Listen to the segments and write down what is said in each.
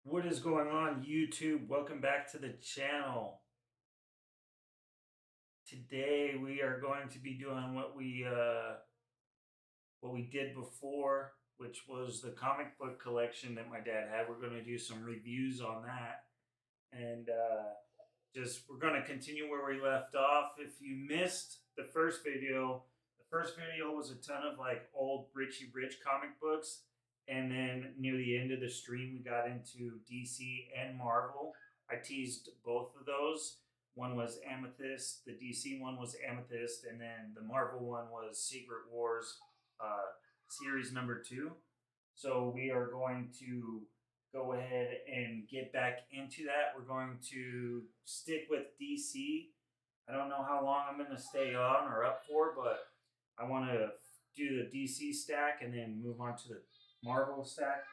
What is going on, YouTube? Welcome back to the channel. Today we are going to be doing what we did before, which was the comic book collection that my dad had. We're going to do some reviews on that, and just we're going to continue where we left off. If you missed the first video was a ton of like old Richie Rich comic books, and then near the end of the stream, we got into DC and Marvel. I teased both of those. One was Amethyst, the DC one was Amethyst, and then the Marvel one was Secret Wars series number 2. So we are going to go ahead and get back into that. We're going to stick with DC. I don't know how long I'm going to stay on or up for, but I want to do the DC stack and then move on to the Marvel stack.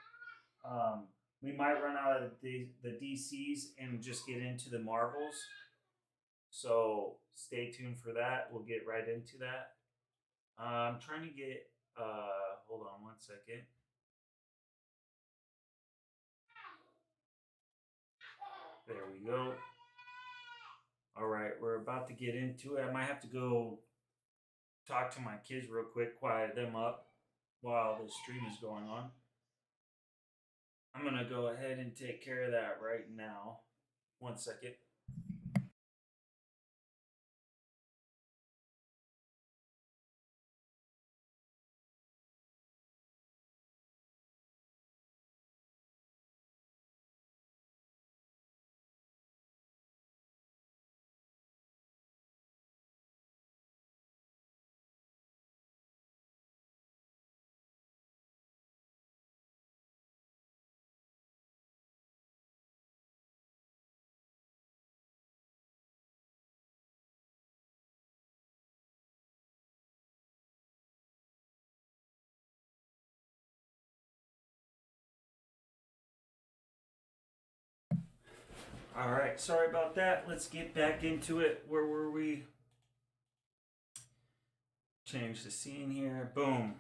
We might run out of the DCs and just get into the Marvels. So stay tuned for that. We'll get right into that. I'm trying to get, hold on one second. There we go. All right, we're about to get into it. I might have to go talk to my kids real quick, quiet them up while the stream is going on. I'm going to go ahead and take care of that right now. One second. All right, sorry about that. Let's get back into it. Where were we? Change the scene here. Boom.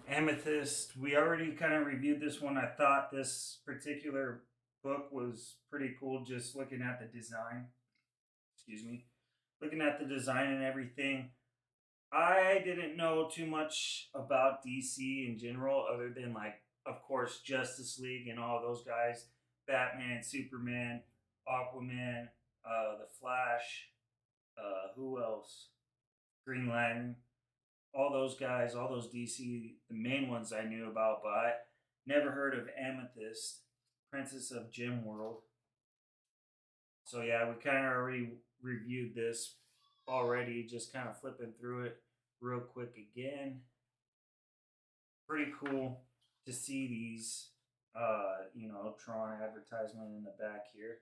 Amethyst. We already kind of reviewed this one. I thought this particular book was pretty cool just looking at the design. Excuse me. Looking at the design and everything. I didn't know too much about DC in general, other than, like, of course, Justice League and all those guys, Batman, Superman, Aquaman, the Flash, who else? Green Lantern, all those guys, all those DC, the main ones I knew about, but I never heard of Amethyst, Princess of Gem World. So yeah, we kind of already reviewed this already, just kind of flipping through it real quick again. Pretty cool to see these, Tron advertisement in the back here.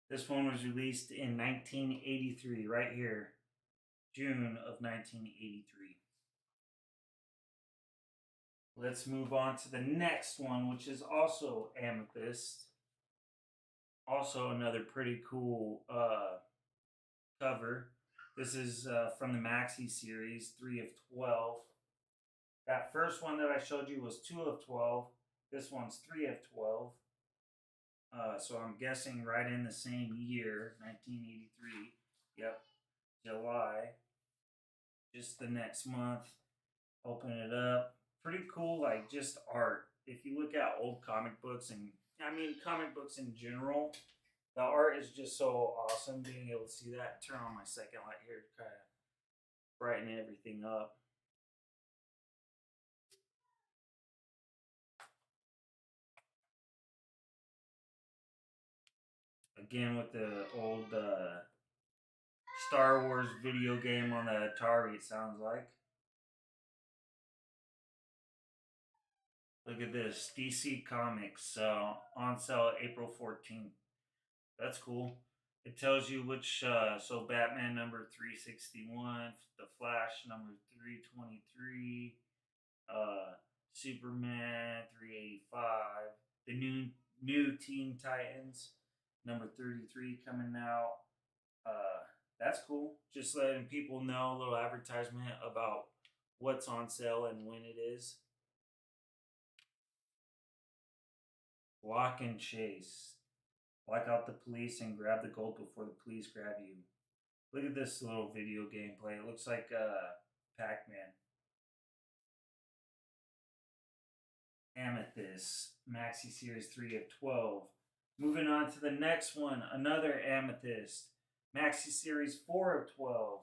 This one was released in 1983, right here, June of 1983. Let's move on to the next one, which is also Amethyst. Also another pretty cool cover. This is from the Maxi series, 3 of 12. That first one that I showed you was 2 of 12. This one's 3 of 12. So I'm guessing right in the same year, 1983. Yep, July. Just the next month. Open it up. Pretty cool, like, just art. If you look at old comic books, and I mean comic books in general, the art is just so awesome. Being able to see that. Turn on my second light here to kind of brighten everything up. Again, with the old Star Wars video game on the Atari, it sounds like. Look at this, DC Comics, on sale April 14th. That's cool. It tells you which, so Batman number 361, The Flash number 323, Superman 385, the new Teen Titans number 33 coming out. That's cool. Just letting people know, a little advertisement about what's on sale and when it is. Block and chase. Block out the police and grab the gold before the police grab you. Look at this little video gameplay. It looks like Pac-Man. Amethyst. Maxi Series 3 of 12. Moving on to the next one. Another Amethyst. Maxi Series 4 of 12.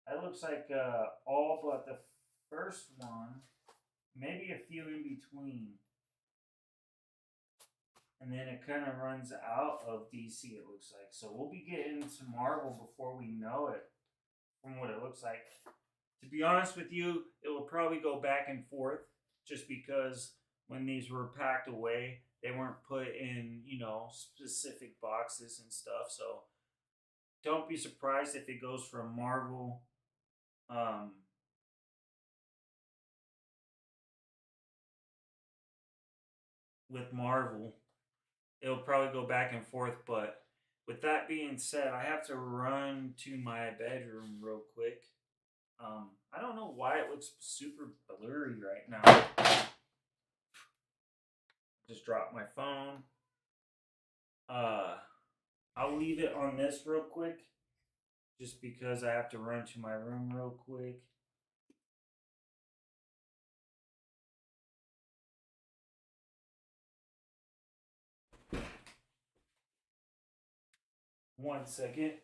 That looks like all but the first one. Maybe a few in between. And then it kind of runs out of DC, it looks like. So we'll be getting to Marvel before we know it, from what it looks like. To be honest with you, it will probably go back and forth just because when these were packed away, they weren't put in, specific boxes and stuff. So don't be surprised if it goes from Marvel with Marvel. It'll probably go back and forth, but with that being said, I have to run to my bedroom real quick. I don't know why it looks super blurry right now. Just dropped my phone. I'll leave it on this real quick, just because I have to run to my room real quick. One second.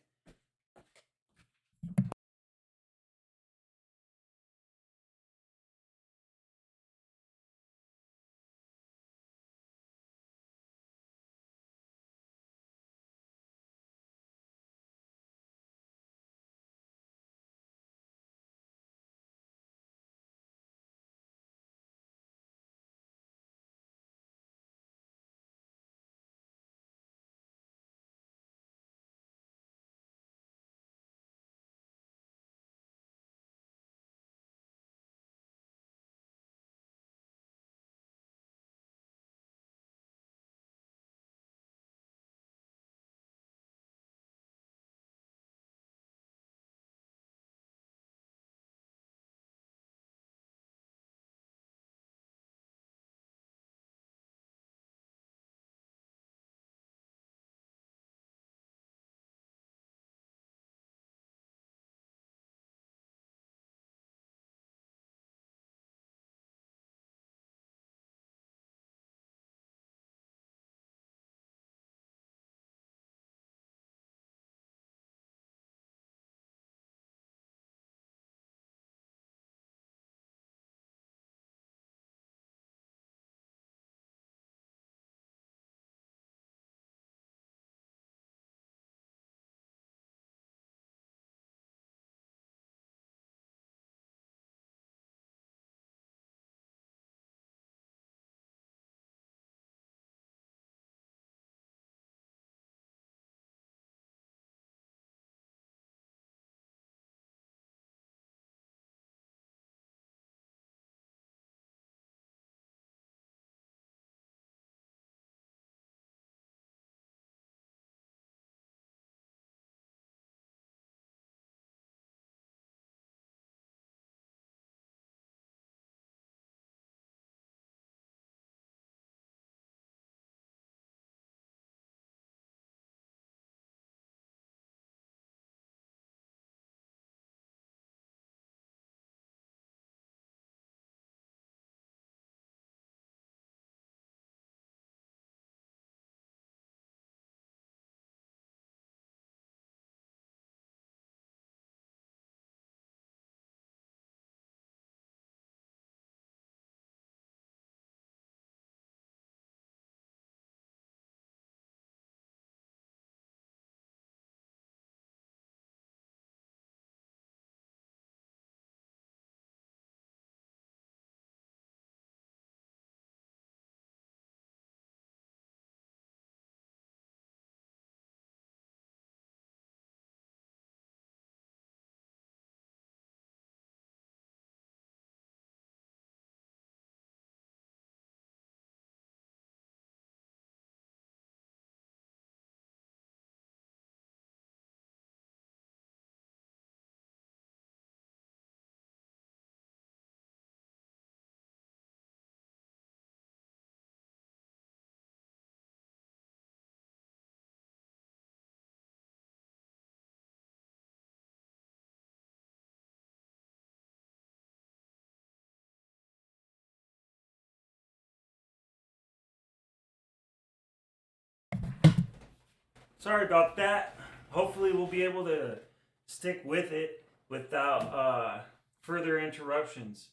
Sorry about that. Hopefully, we'll be able to stick with it without further interruptions.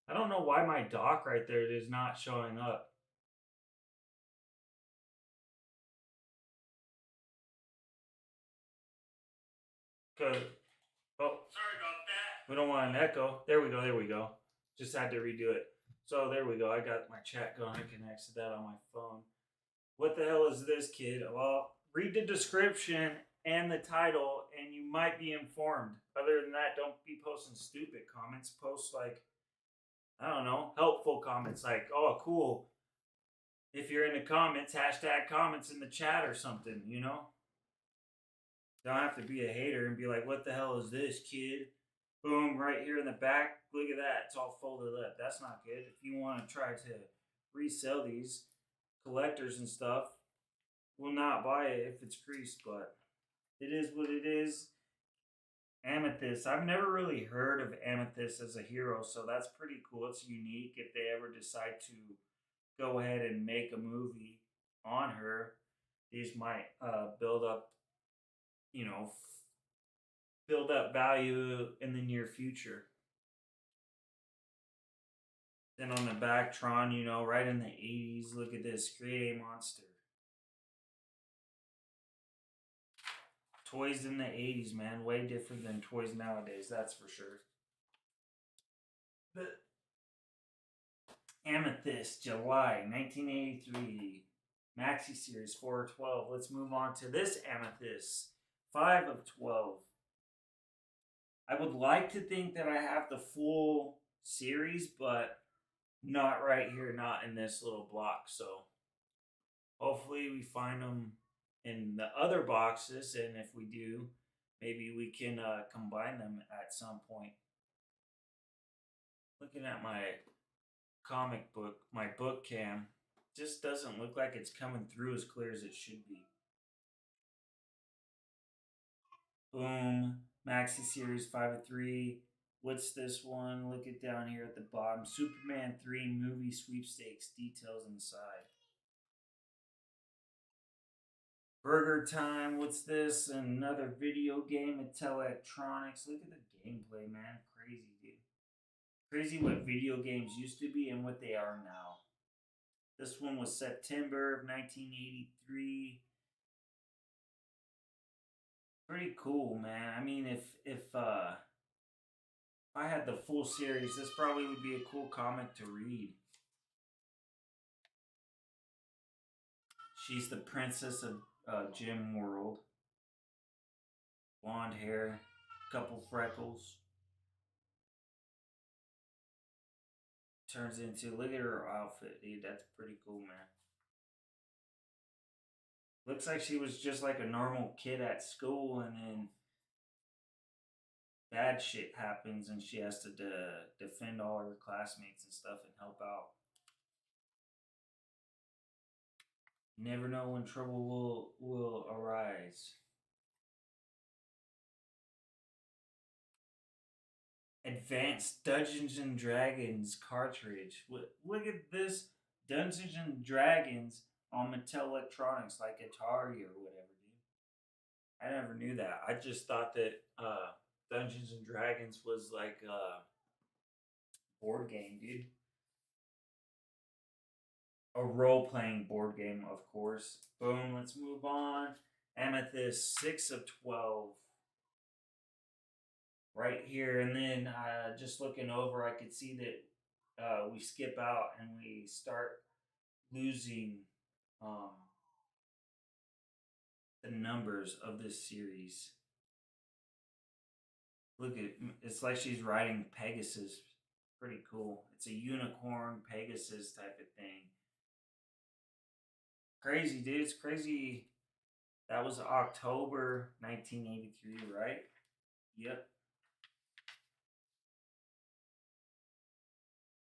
I don't know why my dock right there is not showing up. Cause sorry about that. We don't want an echo. There we go. There we go. Just had to redo it. So there we go. I got my chat going. I can exit that on my phone. What the hell is this, kid? Well, read the description and the title, and you might be informed. Other than that, don't be posting stupid comments. Post like, I don't know, helpful comments like, oh, cool. If you're in the comments, hashtag comments in the chat or something, you know? Don't have to be a hater and be like, what the hell is this, kid? Boom, right here in the back. Look at that. It's all folded up. That's not good. If you want to try to resell these, collectors and stuff will not buy it if it's creased, but it is what it is. Amethyst. I've never really heard of Amethyst as a hero, so that's pretty cool. It's unique if they ever decide to go ahead and make a movie on her. These might build up, you know, build up value in the near future. Then on the back, Tron, you know, right in the 80s. Look at this. Create a monster. Toys in the 80s, man. Way different than toys nowadays, that's for sure. But Amethyst, July 1983. Maxi Series 4 of 12. Let's move on to this Amethyst. 5 of 12. I would like to think that I have the full series, but not right here, not in this little block. So hopefully we find them in the other boxes, and if we do, maybe we can combine them at some point. Looking at my comic book, my book cam, just doesn't look like it's coming through as clear as it should be. Boom, Maxi Series 5 of 3. What's this one? Look at down here at the bottom. Superman 3 movie sweepstakes details inside. Burger Time, what's this? Another video game, Electronics. Look at the gameplay, man. Crazy, dude. Crazy what video games used to be and what they are now. This one was September of 1983. Pretty cool, man. I mean, if I had the full series, this probably would be a cool comic to read. She's the princess of Gem World. Blonde hair, couple freckles. Turns into, look at her outfit, dude. That's pretty cool, man. Looks like she was just like a normal kid at school, and then bad shit happens, and she has to defend all her classmates and stuff and help out. You never know when trouble will arise. Advanced Dungeons and Dragons cartridge. Look at this Dungeons and Dragons on Mattel Electronics, like Atari or whatever, dude. I never knew that. I just thought that Dungeons and Dragons was like a board game, dude. A role playing board game, of course. Boom, let's move on. Amethyst 6 of 12. Right here, and then just looking over, I could see that we skip out and we start losing the numbers of this series. Look at it's like she's riding Pegasus. Pretty cool. It's a unicorn Pegasus type of thing. Crazy, dude. It's crazy. That was October 1983, right? Yep.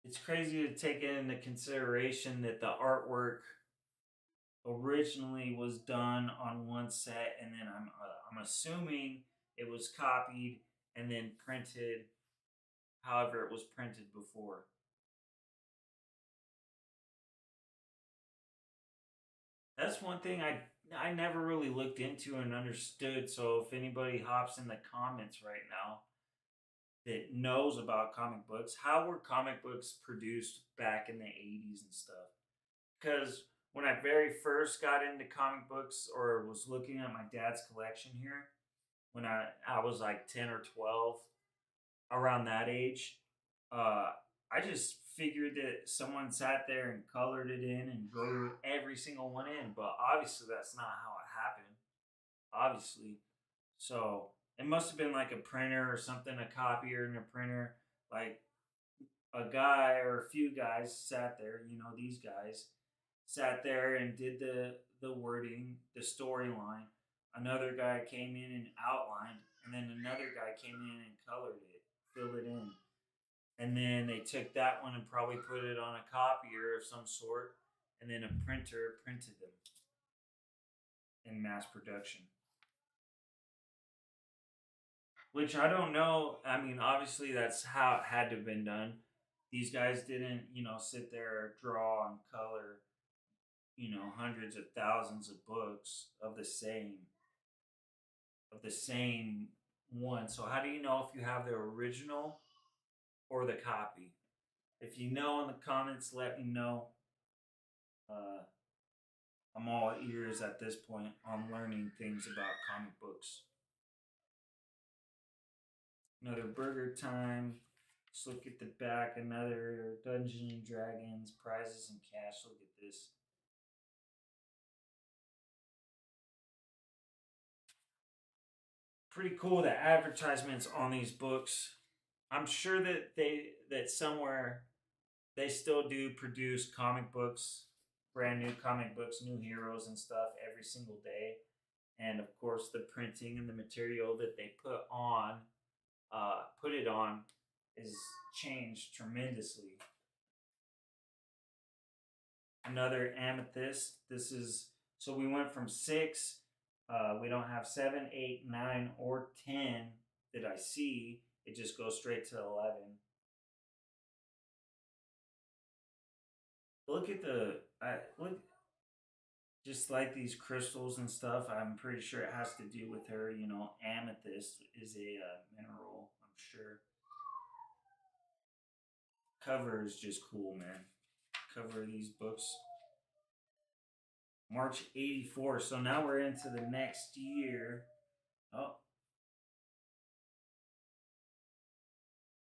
It's crazy to take into consideration that the artwork originally was done on one set, and then I'm assuming it was copied and then printed however it was printed before. That's one thing I never really looked into and understood. So if anybody hops in the comments right now that knows about comic books, how were comic books produced back in the 80s and stuff? Because when I very first got into comic books or was looking at my dad's collection here, when I was like 10 or 12, around that age, uh, I just figured that someone sat there and colored it in and wrote every single one in. But obviously, that's not how it happened. Obviously, so it must have been like a printer or something, a copier and a printer. Like a guy or a few guys sat there. These guys sat there and did the wording, the storyline. Another guy came in and outlined, and then another guy came in and colored it, filled it in. And then they took that one and probably put it on a copier of some sort, and then a printer printed them in mass production. Which I don't know. I mean, obviously that's how it had to have been done. These guys didn't, sit there, draw and color, hundreds of thousands of books of the same one. So how do you know if you have the original or the copy? If you know in the comments, let me know. Uh, I'm all ears at this point on learning things about comic books. Another burger time. Let's look at the back. Another Dungeons and Dragons, prizes and cash. Look at this. Pretty cool, the advertisements on these books. I'm sure that somewhere they still do produce comic books, brand new comic books, new heroes and stuff every single day. And of course, the printing and the material that they put it on, is changed tremendously. Another amethyst. This is so we went from six. We don't have seven, eight, nine, or 10 that I see. It just goes straight to 11. Look at look, just like these crystals and stuff. I'm pretty sure it has to do with her. Amethyst is a mineral. I'm sure. Cover is just cool, man. Cover of these books. March 84. So now we're into the next year. Oh,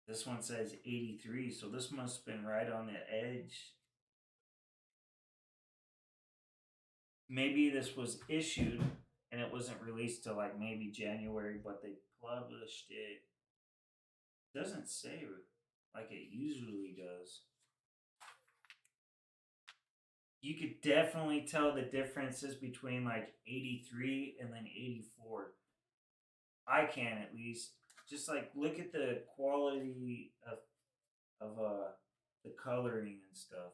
this one says 83. So this must have been right on the edge. Maybe this was issued and it wasn't released till like maybe January, but they published it. Doesn't say like it usually does. You could definitely tell the differences between like 83 and then 84. I can, at least. Just like look at the quality of the coloring and stuff.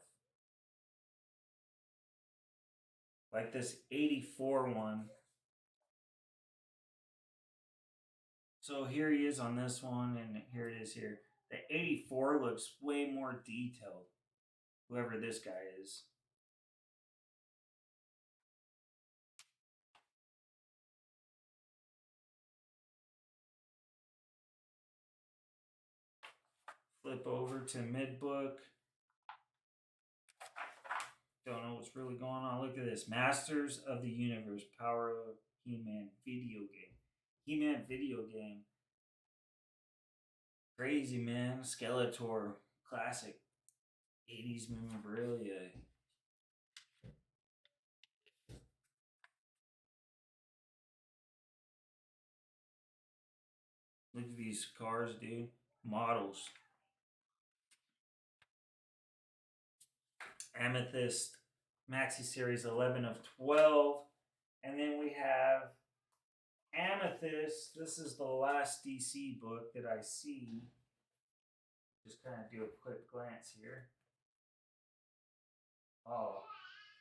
Like this 84 one. So here he is on this one, and here it is here. The 84 looks way more detailed. Whoever this guy is. Flip over to mid book. Don't know what's really going on. Look at this. Masters of the Universe. Power of He-Man video game. He-Man video game. Crazy, man. Skeletor. Classic. 80s memorabilia. Look at these cars, dude. Models. Amethyst. Maxi Series 11 of 12. And then we have Amethyst. This is the last DC book that I see. Just kind of do a quick glance here. Oh,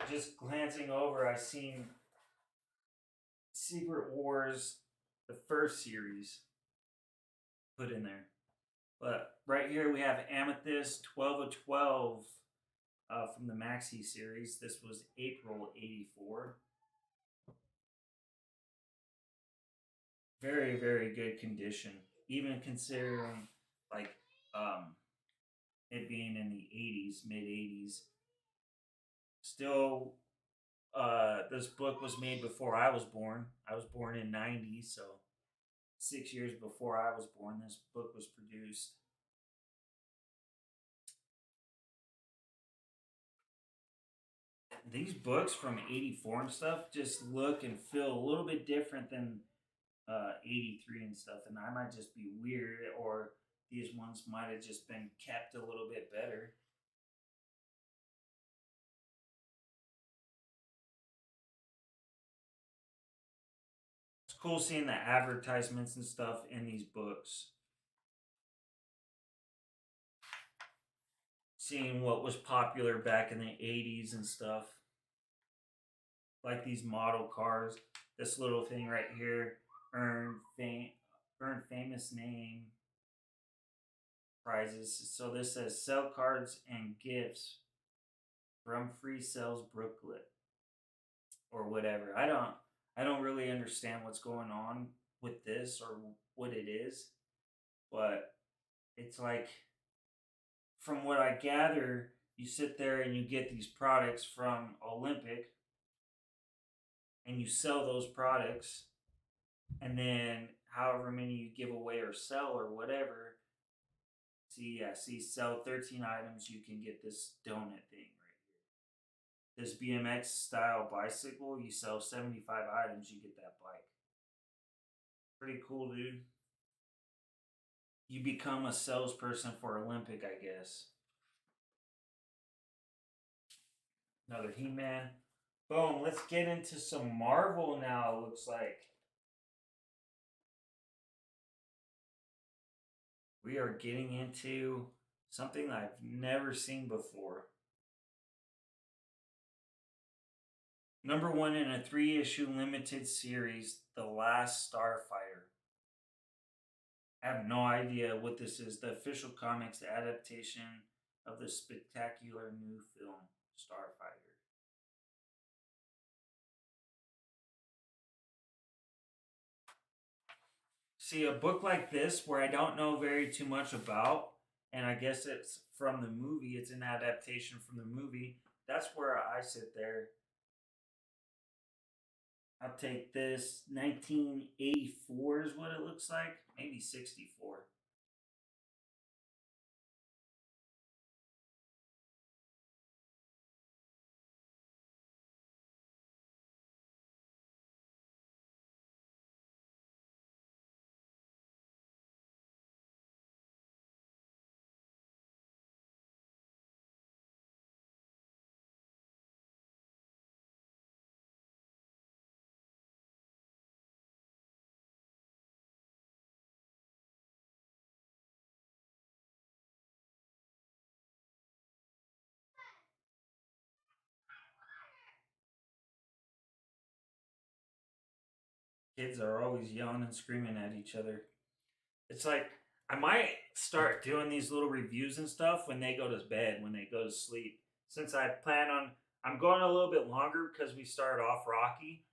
just glancing over, I seen Secret Wars, the first series, put in there. But right here we have Amethyst 12 of 12 from the Maxi series. This was April 84. Very, very good condition, even considering like um, it being in the 80s, mid 80s. Still, this book was made before I was born. I was born in 90, so 6 years before I was born, this book was produced. These books from 84 and stuff just look and feel a little bit different than 83 and stuff, and I might just be weird, or these ones might have just been kept a little bit better. It's cool seeing the advertisements and stuff in these books, seeing what was popular back in the 80s and stuff, like these model cars. This little thing right here, earn fame, earn famous name prizes. So this says sell cards and gifts from free sales booklet or whatever. I don't really understand what's going on with this or what it is, but it's like from what I gather, you sit there and you get these products from Olympic and you sell those products, and then however many you give away or sell or whatever. See, yeah, see, sell 13 items, you can get this donut thing right here. This BMX style bicycle, you sell 75 items, you get that bike. Pretty cool, dude. You become a salesperson for Olympic, I guess. Another He Man. Boom, let's get into some Marvel now, it looks like. We are getting into something I've never seen before. Number one in a 3-issue limited series, The Last Starfighter. I have no idea what this is. The official comics adaptation of the spectacular new film, Starfighter. See, a book like this, where I don't know very too much about, and I guess it's from the movie, it's an adaptation from the movie, that's where I sit there. I'll take this. 1984 is what it looks like. Maybe 64. Kids are always yelling and screaming at each other. It's like I might start doing these little reviews and stuff when they go to bed, when they go to sleep. Since I plan on, I'm going a little bit longer because we started off rocky,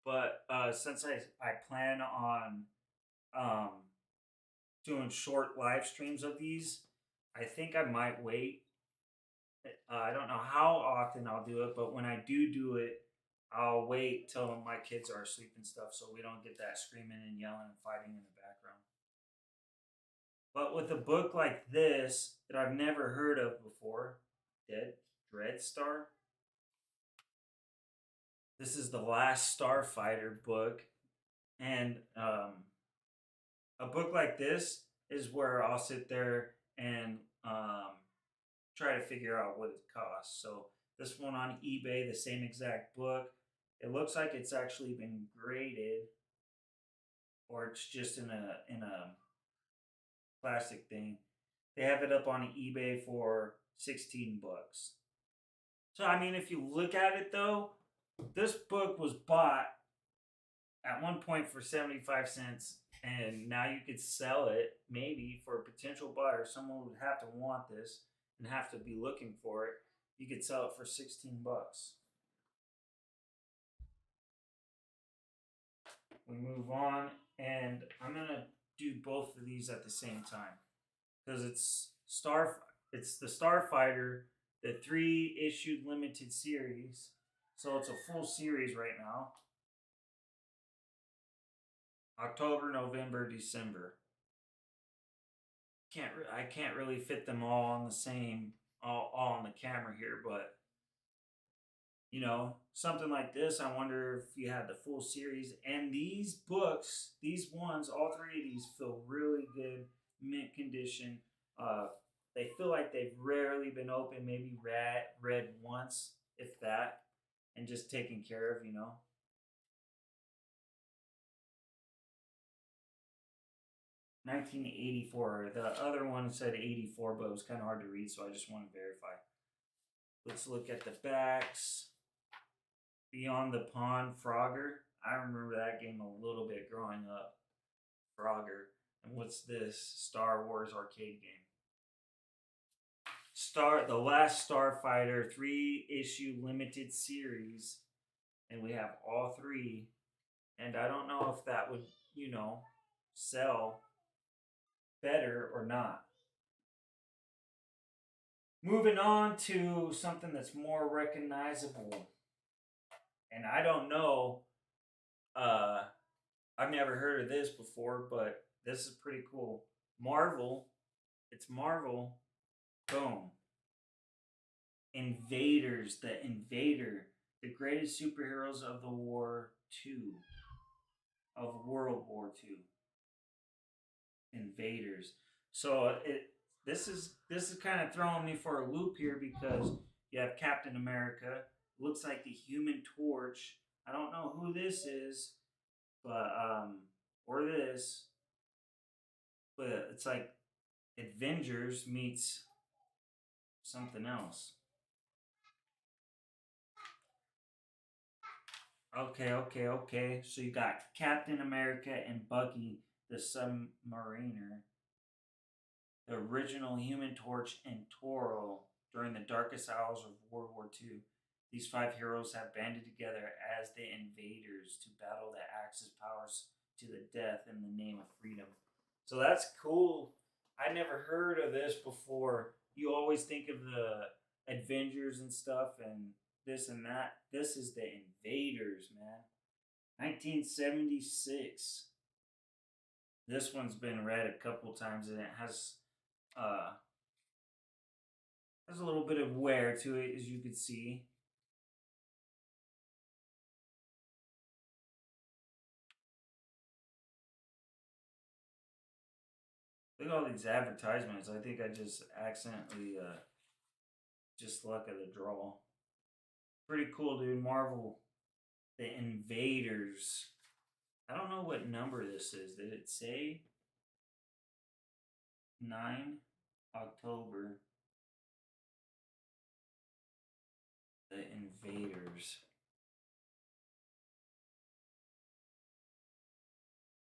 but since I plan on um, doing short live streams of these, I think I might wait. I don't know how often I'll do it, but when I do it, I'll wait till my kids are asleep and stuff, so we don't get that screaming and yelling and fighting in the background. But with a book like this that I've never heard of before, Dead Dreadstar. This is the Last Starfighter book, and a book like this is where I'll sit there and try to figure out what it costs. So this one on eBay, the same exact book. It looks like it's actually been graded, or it's just in a plastic thing. They have it up on eBay for 16 bucks. So I mean, if you look at it though, this book was bought at one point for 75 cents, and now you could sell it maybe for a potential buyer. Someone would have to want this and have to be looking for it. You could sell it for 16 bucks. We move on, and I'm gonna do both of these at the same time because it's the Starfighter, the 3 issue limited series. So it's a full series right now. October, November, December. I can't really fit them all on the same all on the camera here, but something like this. I wonder if you had the full series. And these books, these ones, all 3 of these feel really good, mint condition. Uh, they feel like they've rarely been opened, maybe read once, if that, and just taken care of. 1984. The other one said 84, but it was kind of hard to read, so I just want to verify. Let's look at the backs. Beyond the Pond, Frogger. I remember that game a little bit growing up. Frogger. And what's this? Star Wars arcade game. The Last Starfighter 3 issue limited series. And we have all 3. And I don't know if that would, sell better or not. Moving on to something that's more recognizable. And I don't know, I've never heard of this before, but this is pretty cool. Marvel. It's Marvel. Boom. Invaders. The Invader. The greatest superheroes of the War II. Of World War II. Invaders. So this is kind of throwing me for a loop here because you have Captain America. Looks like the Human Torch. I don't know who this is, but or this, but it's like Avengers meets something else. Okay. So you got Captain America and Bucky, the Submariner, the original Human Torch, and Toro during the darkest hours of World War II. These 5 heroes have banded together as the Invaders to battle the Axis powers to the death in the name of freedom. So that's cool. I never heard of this before. You always think of the Avengers and stuff and this and that. This is the Invaders, man. 1976. This one's been read a couple times and it uh has a little bit of wear to it, as you can see. Look at all these advertisements. I think I just accidentally just luck of the draw. Pretty cool, dude. Marvel, the Invaders. I don't know what number this is. Did it say? 9 October. The Invaders.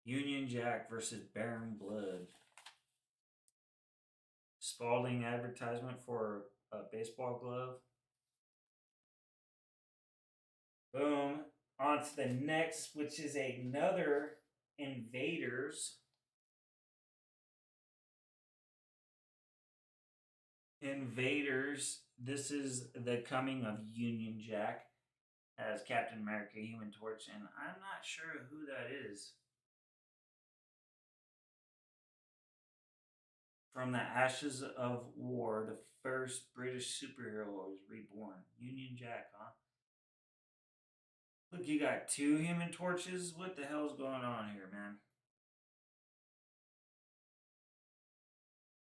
Union Jack versus Baron Blood. Spalding advertisement for a baseball glove. Boom. On to the next, which is another Invaders. Invaders. This is the coming of Union Jack as Captain America, Human Torch, and I'm not sure who that is. From the ashes of war, the first British superhero is reborn. Union Jack, huh? Look, you got 2 Human Torches? What the hell's going on here, man?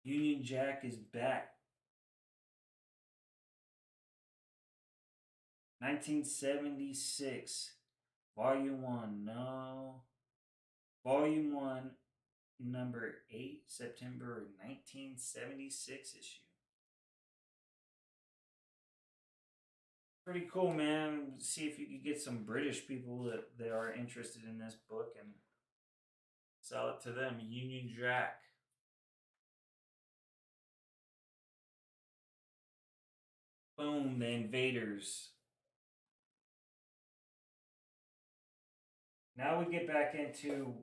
Union Jack is back. 1976. Volume 1. No. Volume 1, number 8, September 1976 issue. Pretty cool, man. See if you could get some British people that are interested in this book and sell it to them. Union Jack. Boom, the Invaders. Now we get back into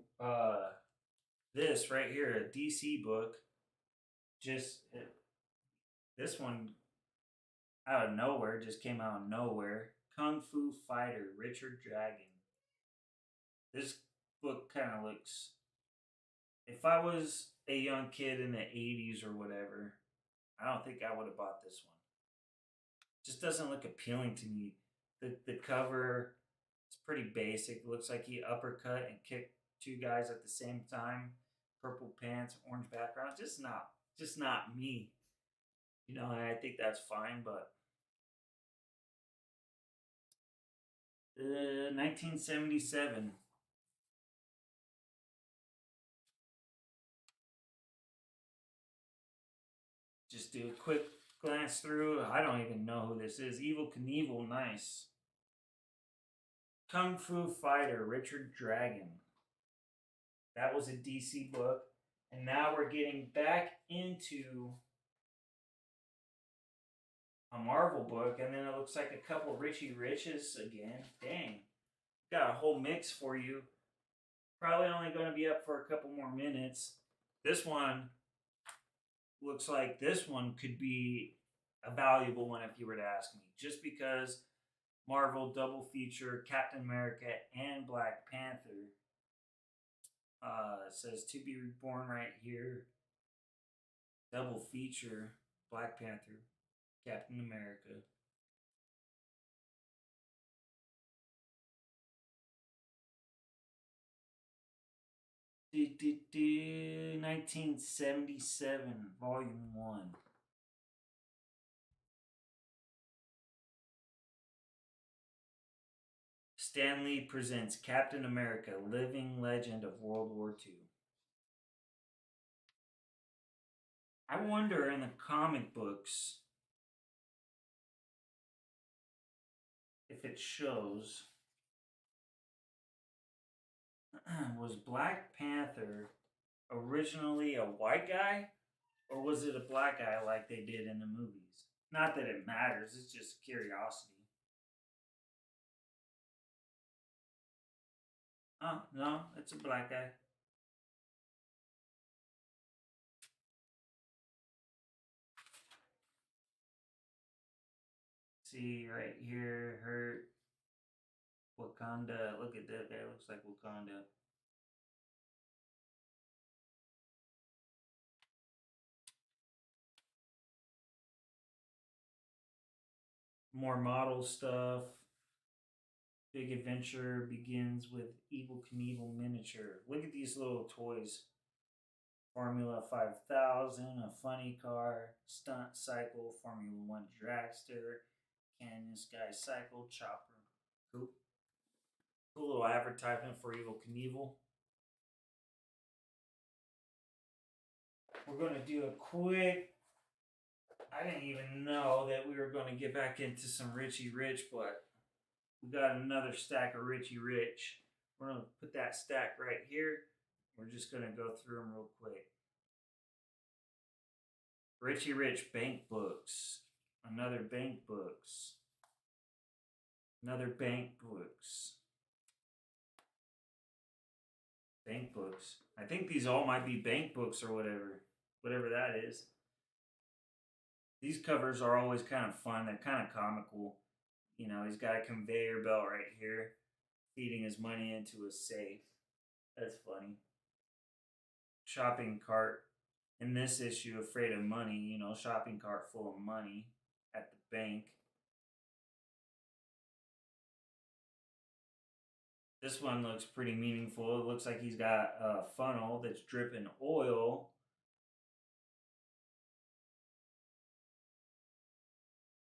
this right here, a DC book. Just this one out of nowhere, just came out of nowhere. Kung Fu Fighter, Richard Dragon. This book kind of looks. If I was a young kid in the 80s or whatever, I don't think I would have bought this one. Just doesn't look appealing to me. The cover, it's pretty basic. It looks like he uppercut and kicked two guys at the same time. Purple pants, orange background. Just not me. You know, and I think that's fine, but 1977. Just do a quick glance through. I don't even know who this is. Evil Knievel, nice. Kung Fu Fighter, Richard Dragon. That was a DC book. And now we're getting back into a Marvel book. And then it looks like a couple Richie Riches again. Dang. Got a whole mix for you. Probably only going to be up for a couple more minutes. This one looks like this one could be a valuable one if you were to ask me. Just because Marvel double feature Captain America and Black Panther. It says to be reborn right here. Double feature Black Panther, Captain America. Do, do, do, 1977, Volume 1. Stan Lee presents Captain America, Living Legend of World War II. I wonder in the comic books if it shows. Was Black Panther originally a white guy, or was it a black guy like they did in the movies? Not that it matters, it's just curiosity. Oh, no, it's a black guy. See right here, her Wakanda. Look at that guy, looks like Wakanda. More model stuff. Big adventure begins with Evil Knievel miniature. Look at these little toys. Formula 5000, a funny car, stunt cycle, Formula 1 dragster, Canyon Sky Cycle, chopper. Cool. Cool little advertisement for Evil Knievel. We're going to do a quick. I didn't even know that we were going to get back into some Richie Rich, but we got another stack of Richie Rich. We're going to put that stack right here. We're just going to go through them real quick. Richie Rich bank books. Another bank books. Another bank books. Bank books. I think these all might be bank books or whatever that is. These covers are always kind of fun. They're kind of comical. You know, he's got a conveyor belt right here, feeding his money into a safe. That's funny. Shopping cart. In this issue, afraid of money. You know, shopping cart full of money at the bank. This one looks pretty meaningful. It looks like he's got a funnel that's dripping oil.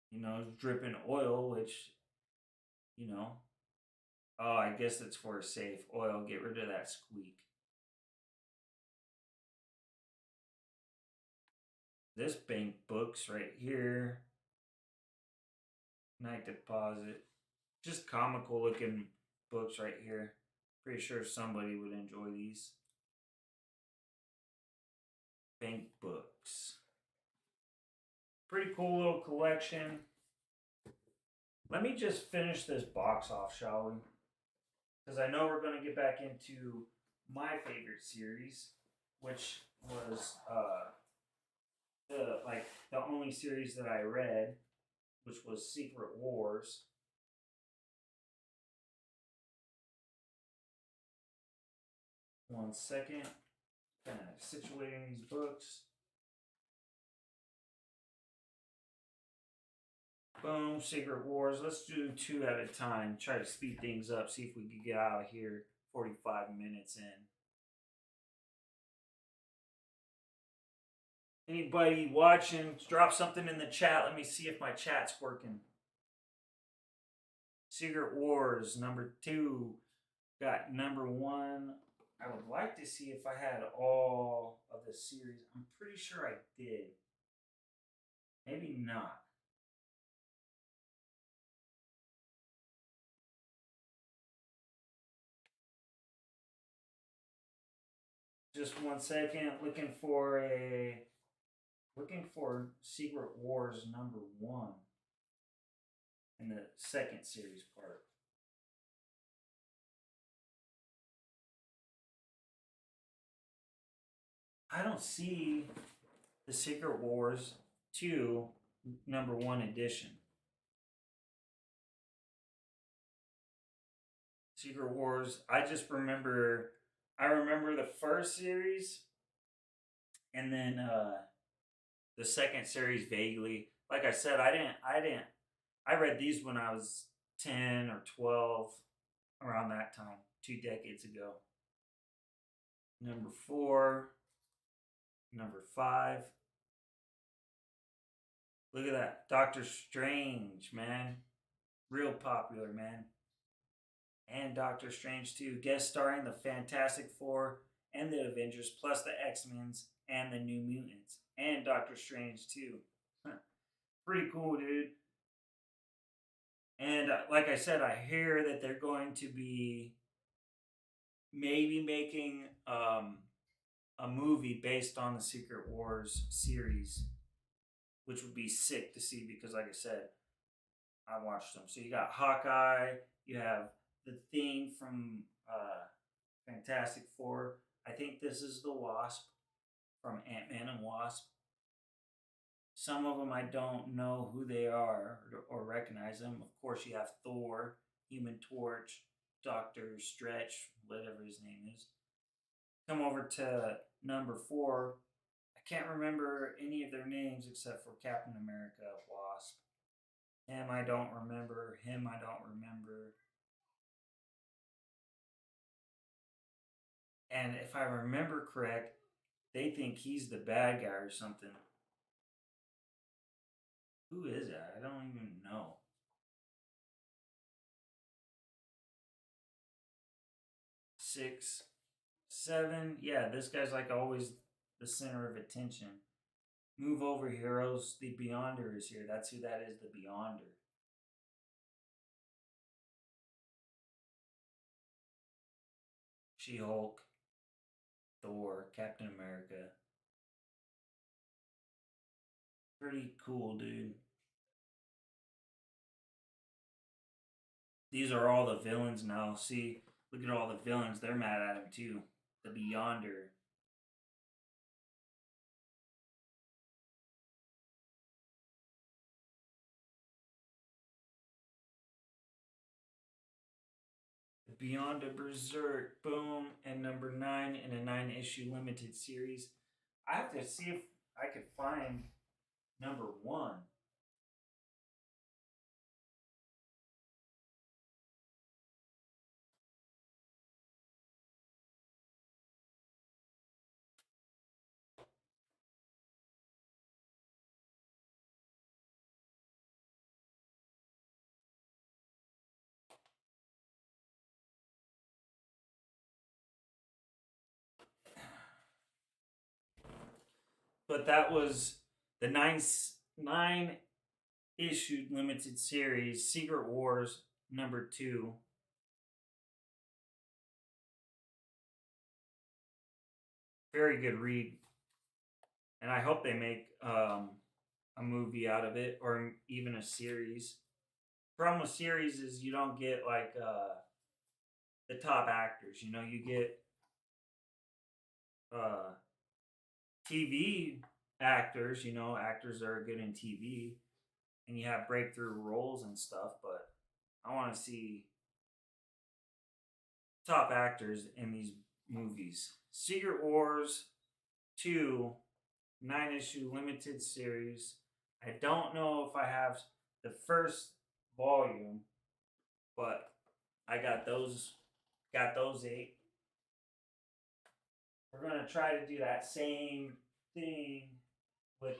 You know, dripping oil, which, you know, oh, I guess it's for a safe. Oil, get rid of that squeak. This bank books right here. Night deposit. Just comical looking books right here. Pretty sure somebody would enjoy these. Bank books. Pretty cool little collection. Let me just finish this box off, shall we? because I know we're going to get back into my favorite series, which was the only series that I read, which was Secret Wars. One second, kind of situating these books. Boom, Secret Wars. Let's do 2 at a time. Try to speed things up. See if we can get out of here 45 minutes in. Anybody watching, drop something in the chat. Let me see if my chat's working. Secret Wars, number 2. Got number 1. I would like to see if I had all of the series. I'm pretty sure I did. Maybe not. Just 1 second. Looking for Secret Wars number 1 in the second series part. I don't see the Secret Wars 2 number 1 edition. Secret Wars, I remember the first series and then the second series vaguely. Like I said, I read these when I was 10 or 12, around that time, 2 decades ago. Number 4, number 5. Look at that. Doctor Strange, man. Real popular, man. And Doctor Strange 2, guest starring the Fantastic Four and the Avengers, plus the X-Men's and the New Mutants, and Doctor Strange 2. Pretty cool, dude. And like I said, I hear that they're going to be maybe making a movie based on the Secret Wars series, which would be sick to see because, like I said, I watched them. So you got Hawkeye, you have the Thing from Fantastic Four. I think this is the Wasp from Ant-Man and Wasp. Some of them I don't know who they are or recognize them. Of course, you have Thor, Human Torch, Doctor Stretch, whatever his name is. Come over to number 4. I can't remember any of their names except for Captain America, Wasp. Him I don't remember. Him I don't remember. And if I remember correct, they think he's the bad guy or something. Who is that? I don't even know. 6, 7. Yeah, this guy's like always the center of attention. Move over, heroes. The Beyonder is here. That's who that is, the Beyonder. She-Hulk, Thor, Captain America. Pretty cool, dude. These are all the villains now. See, look at all the villains. They're mad at him too. The Beyonder. Beyond a Berserk, boom, and number 9 in a 9-issue limited series. I have to see if I could find number 1. But that was the 9 issued limited series, Secret Wars number 2. Very good read. And I hope they make a movie out of it or even a series. Problem with series is you don't get like the top actors. You know, you get uh, TV actors. You know, actors that are good in TV, and you have breakthrough roles and stuff. But I want to see top actors in these movies. Secret Wars 2, 9-issue limited series. I don't know if I have the first volume, but I got those 8. We're gonna try to do that same thing with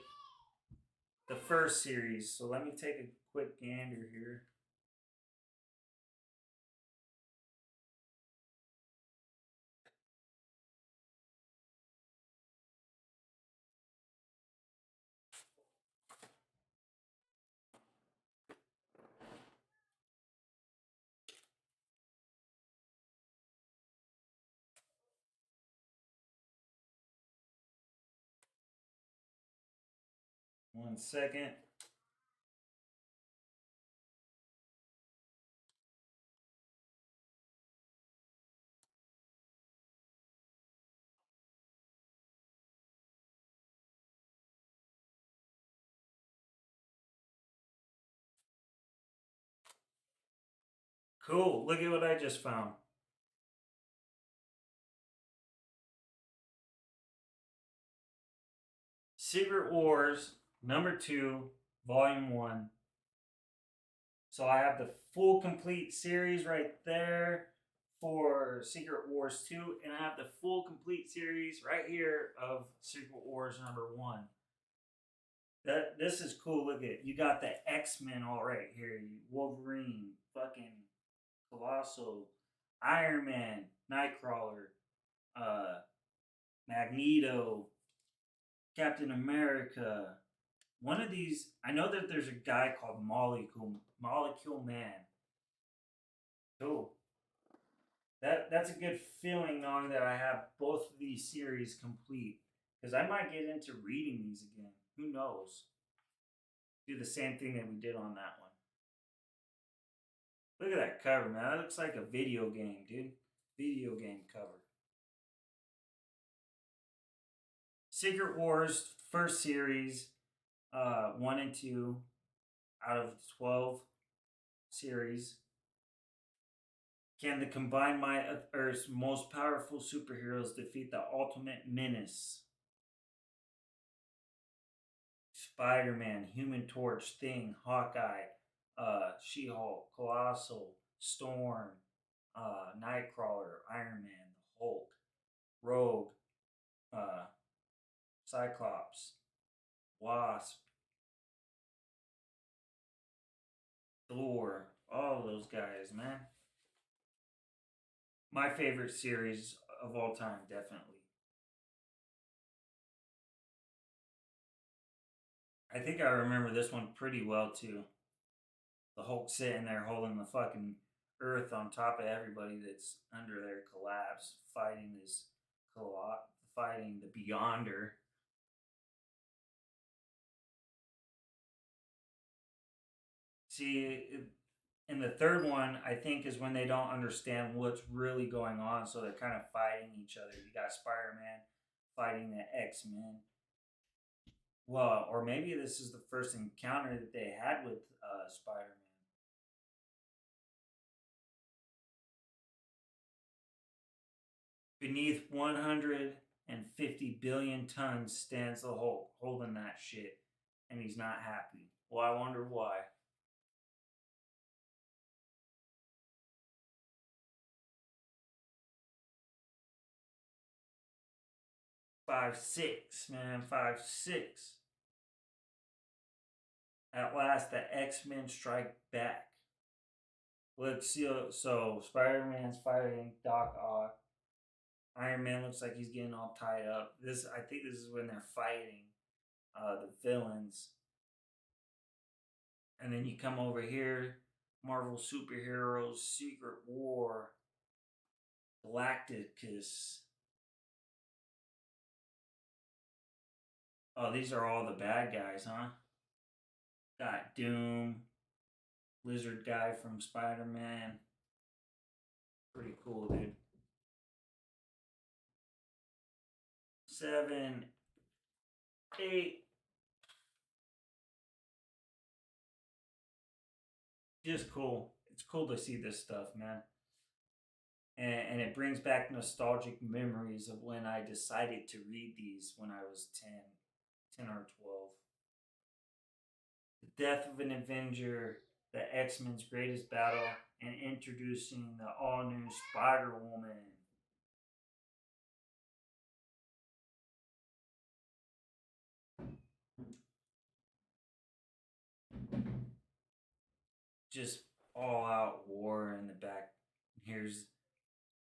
the first series. So let me take a quick gander here. One second. Cool. Look at what I just found. Secret Wars number 2, volume 1. So I have the full complete series right there for Secret Wars 2, and I have the full complete series right here of Secret Wars number 1. This is cool. Look at, you got the X-Men all right here. Wolverine, fucking Colossal, Iron Man, Nightcrawler, uh, Magneto, Captain America. One of these, I know that there's a guy called Molecule Man. Cool. That's a good feeling knowing that I have both of these series complete. Because I might get into reading these again. Who knows? Do the same thing that we did on that one. Look at that cover, man. That looks like a video game, dude. Video game cover. Secret Wars first series, 1 and 2 out of 12 series. Can the combined might of Earth's most powerful superheroes defeat the ultimate menace? Spider-Man, Human Torch, Thing, Hawkeye, She-Hulk, Colossal, Storm, Nightcrawler, Iron Man, the Hulk, Rogue, uh, Cyclops, Wasp, Thor, all of those guys, man. My favorite series of all time, definitely. I think I remember this one pretty well too. The Hulk sitting there holding the fucking Earth on top of everybody that's under their collapse, fighting this fighting the Beyonder. See, in the third one, I think is when they don't understand what's really going on, so they're kind of fighting each other. You got Spider-Man fighting the X-Men. Well, or maybe this is the first encounter that they had with Spider-Man. Beneath 150 billion tons stands the Hulk, holding that shit, and he's not happy. Well, I wonder why. 5'6", man, 5'6". At last, the X-Men strike back. Let's see. So Spider-Man's fighting Doc Ock. Iron Man looks like he's getting all tied up. I think this is when they're fighting the villains. And then you come over here, Marvel Superheroes, Secret War, Galacticus. Oh, these are all the bad guys, huh? Got Doom, Lizard guy from Spider-Man. Pretty cool, dude. 7, 8. Just cool. It's cool to see this stuff, man. And it brings back nostalgic memories of when I decided to read these when I was 10 or 12. The death of an Avenger, the X-Men's greatest battle, and introducing the all-new Spider-Woman. Just all-out war in the back. Here's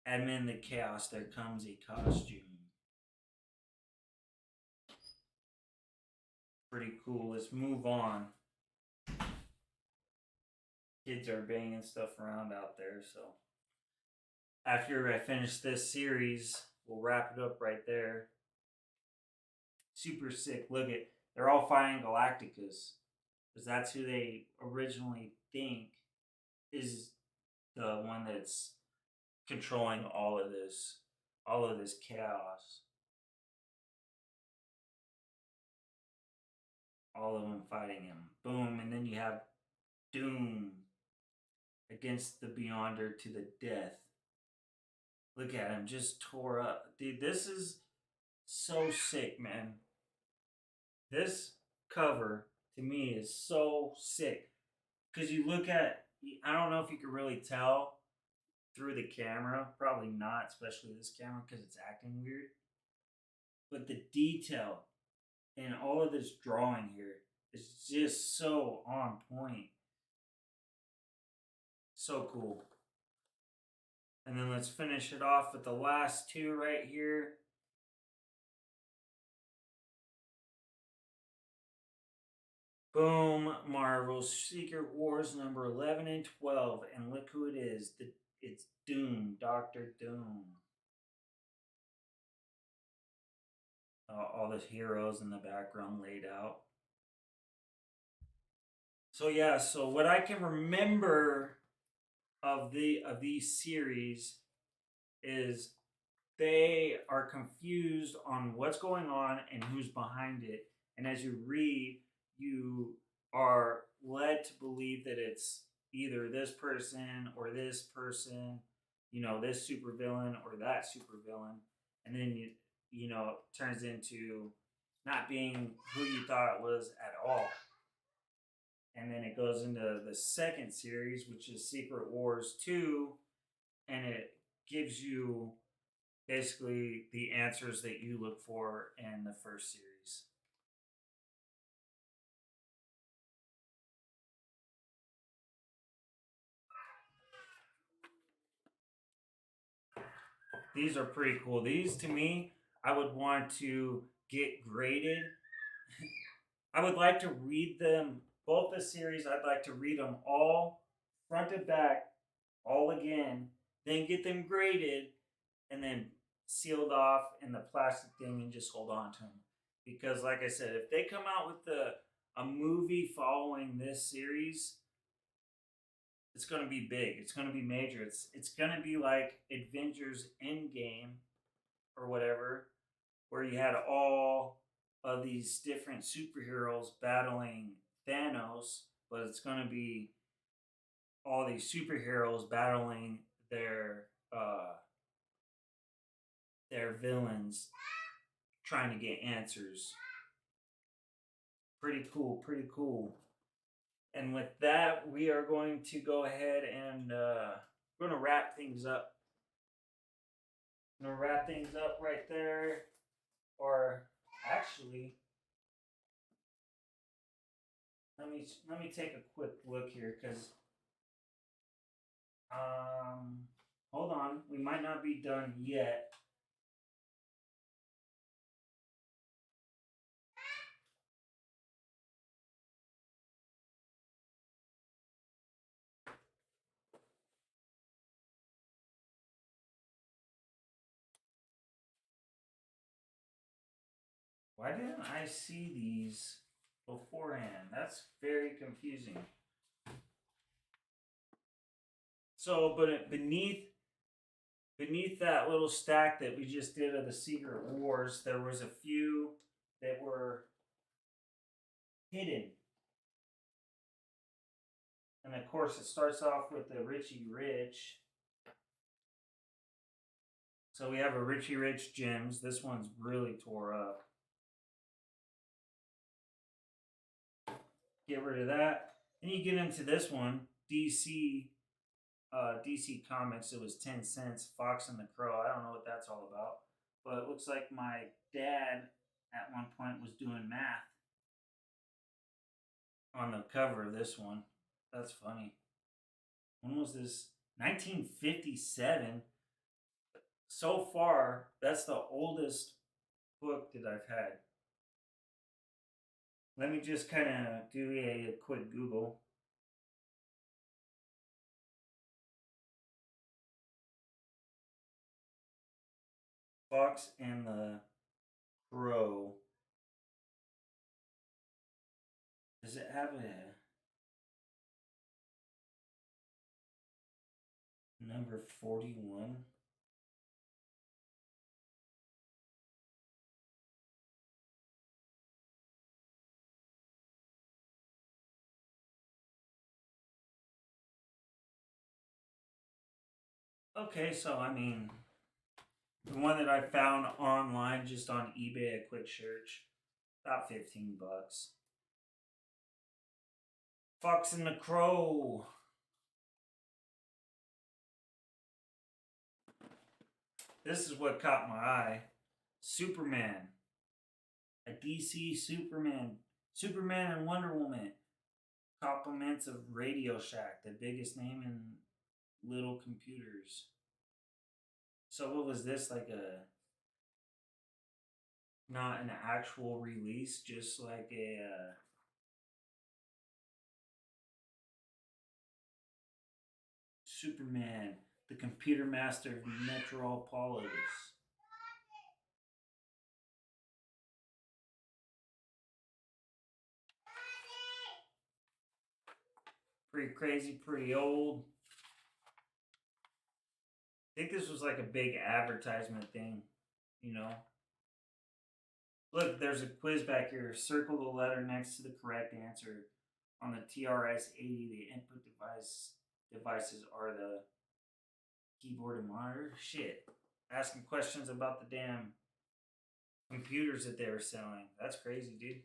Admin the Chaos, there comes a costume. Pretty cool. Let's move on. Kids are banging stuff around out there, so after I finish this series, we'll wrap it up right there. Super sick. Look at, they're all fighting Galacticus because that's who they originally think is the one that's controlling all of this chaos. All of them fighting him. Boom, and then you have Doom against the Beyonder to the death. Look at him, just tore up. Dude, this is so sick, man. This cover to me is so sick. Because you look at, I don't know if you can really tell through the camera. Probably not, especially this camera because it's acting weird. But the detail in all of this drawing here is just so on point. So cool. And then let's finish it off with the last two right here. Boom, Marvel's Secret Wars number 11 and 12. And look who it is. It's Doom, Dr. Doom. All the heroes in the background laid out. So yeah, so what I can remember of these series is they are confused on what's going on and who's behind it. And as you read, you are led to believe that it's either this person or this person, this supervillain or that supervillain. And then it turns into not being who you thought it was at all. And then it goes into the second series, which is Secret Wars 2, and it gives you basically the answers that you look for in the first series. These are pretty cool. These, to me, I would want to get graded. I would like to read them, both the series, I'd like to read them all front to back, all again, then get them graded, and then sealed off in the plastic thing and just hold on to them. Because, like I said, if they come out with a movie following this series, it's going to be big. It's going to be major. It's going to be like Avengers Endgame or whatever, where you had all of these different superheroes battling Thanos, but it's going to be all these superheroes battling their villains, trying to get answers. Pretty cool, pretty cool. And with that, we are going to go ahead and we're going to wrap things up. I'm going to wrap things up right there. Or actually, let me take a quick look here because hold on, we might not be done yet. Why didn't I see these beforehand? That's very confusing. So, but beneath Beneath that little stack that we just did of the Secret Wars, there was a few that were hidden. And of course, it starts off with the Richie Rich. So we have a Richie Rich Gems. This one's really tore up. Get rid of that. And you get into this one, DC Comics. It was 10 cents. Fox and the Crow. I don't know what that's all about. But it looks like my dad at one point was doing math on the cover of this one. That's funny. When was this? 1957. So far, that's the oldest book that I've had. Let me just kind of do a quick Google. Fox and the Crow. Does it have a number 41? Okay, so I mean, the one that I found online just on eBay, a quick search, about 15 bucks. Fox and the Crow. This is what caught my eye. Superman. A DC Superman. Superman and Wonder Woman. Compliments of Radio Shack, the biggest name in little computers. So what was this, like a not an actual release, just like a Superman, the computer master of Metropolis. Pretty crazy, pretty old. I think this was like a big advertisement thing, you know. Look, there's a quiz back here. Circle the letter next to the correct answer. On the TRS-80, the input devices are the keyboard and monitor. Shit. Asking questions about the damn computers that they were selling. That's crazy, dude.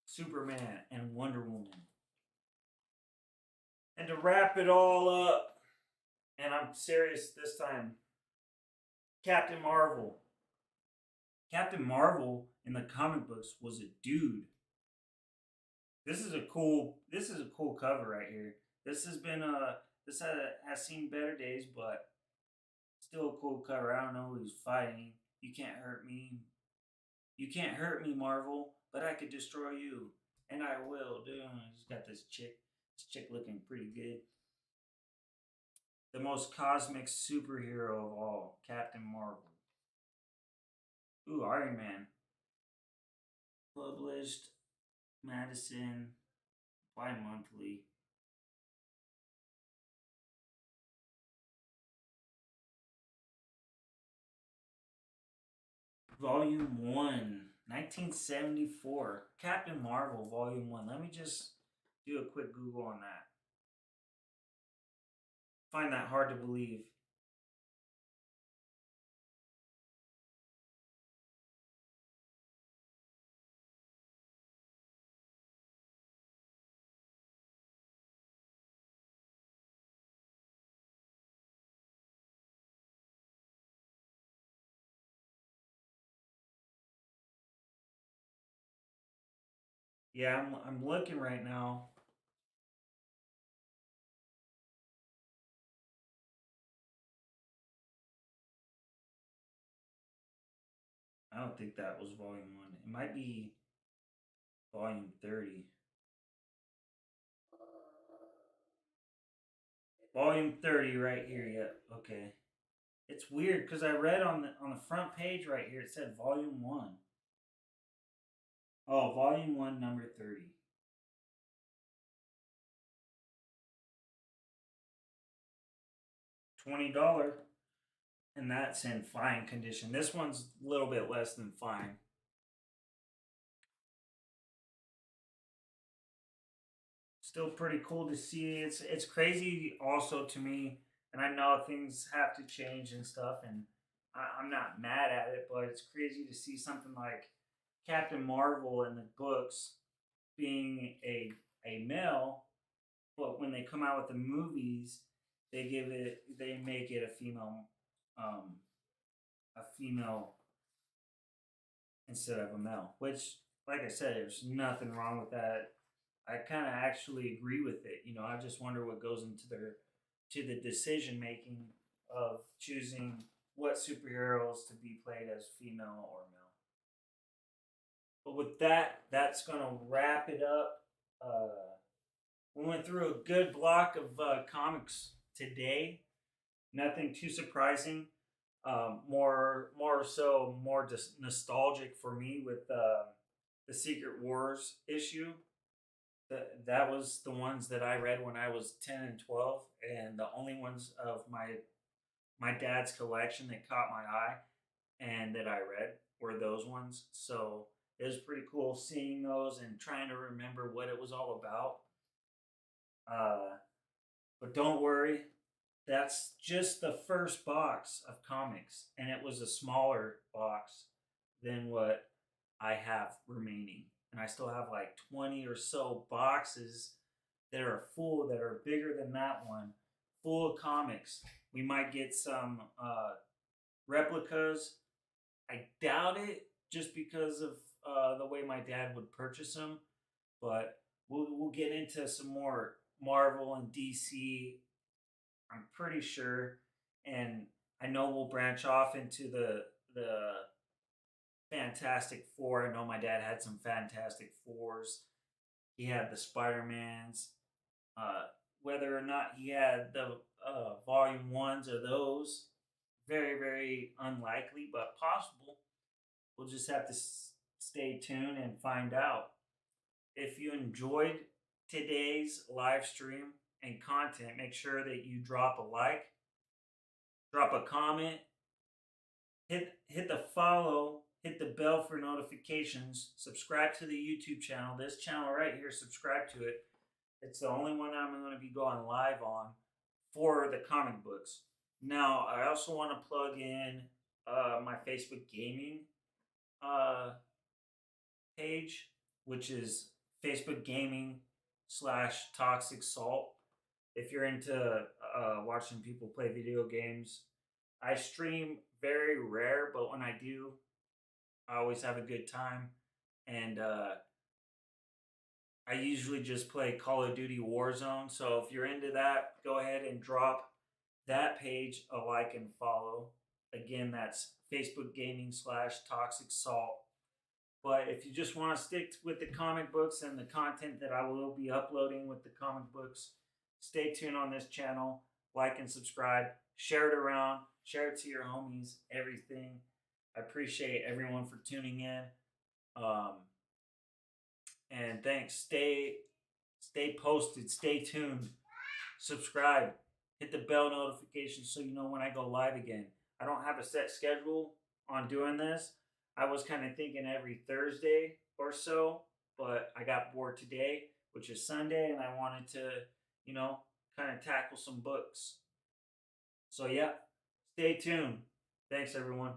Superman and Wonder Woman. And to wrap it all up, and I'm serious this time, Captain Marvel. Captain Marvel in the comic books was a dude. This is a cool cover right here. This has been has seen better days, but still a cool cover. I don't know who's fighting. You can't hurt me. You can't hurt me, Marvel, but I could destroy you. And I will, dude. He's got this chick looking pretty good. The most cosmic superhero of all, Captain Marvel. Ooh, Iron Man. Published Madison bi-monthly. Volume 1, 1974. Captain Marvel, Volume 1. Let me just do a quick Google on that. Find that hard to believe. Yeah, I'm looking right now. I don't think that was Volume 1. It might be Volume 30. Volume 30 right here. Yep. Okay. It's weird because I read on the front page right here it said Volume 1. Oh, Volume 1, number 30. $20. and that's in fine condition. This one's a little bit less than fine. Still pretty cool to see. It's crazy also to me, and I know things have to change and stuff, and I'm not mad at it, but it's crazy to see something like Captain Marvel in the books being a male, but when they come out with the movies, they make it um, a female instead of a male. Which, like I said, there's nothing wrong with that. I kind of actually agree with it. I just wonder what goes into the decision making of choosing what superheroes to be played as female or male. But with that, that's gonna wrap it up. We went through a good block of comics today. Nothing too surprising. More just nostalgic for me with the Secret Wars issue. That was the ones that I read when I was 10 and 12, and the only ones of my dad's collection that caught my eye and that I read were those ones. So it was pretty cool seeing those and trying to remember what it was all about. Uh, but don't worry, that's just the first box of comics, and it was a smaller box than what I have remaining. And I still have like 20 or so boxes that are full, that are bigger than that one, full of comics. We might get some replicas. I doubt it just because of the way my dad would purchase them, but we'll get into some more Marvel and DC. I'm pretty sure, and I know we'll branch off into the Fantastic Four. I know my dad had some Fantastic Fours. He had the Spider Mans. Uh, Whether or not he had the Volume Ones or those, very very unlikely, but possible. We'll just have to stay tuned and find out. If you enjoyed today's live stream and content, make sure that you drop a like, drop a comment, hit the follow, hit the bell for notifications, subscribe to the YouTube channel. This channel right here, subscribe to it. It's the only one I'm going to be going live on for the comic books. Now, I also want to plug in my Facebook gaming uh, page, which is Facebook gaming / toxic salt. If you're into watching people play video games, I stream very rare, but when I do, I always have a good time. And I usually just play Call of Duty Warzone. So if you're into that, go ahead and drop that page a like and follow. Again, that's Facebook gaming / toxic salt. But if you just want to stick with the comic books and the content that I will be uploading with the comic books, stay tuned on this channel. Like and subscribe. Share it around. Share it to your homies. Everything. I appreciate everyone for tuning in. Um, and thanks. Stay posted. Stay tuned. Subscribe. Hit the bell notification so you know when I go live again. I don't have a set schedule on doing this. I was kind of thinking every Thursday or so, but I got bored today, which is Sunday, and I wanted to, kind of tackle some books. So, yeah, stay tuned. Thanks, everyone.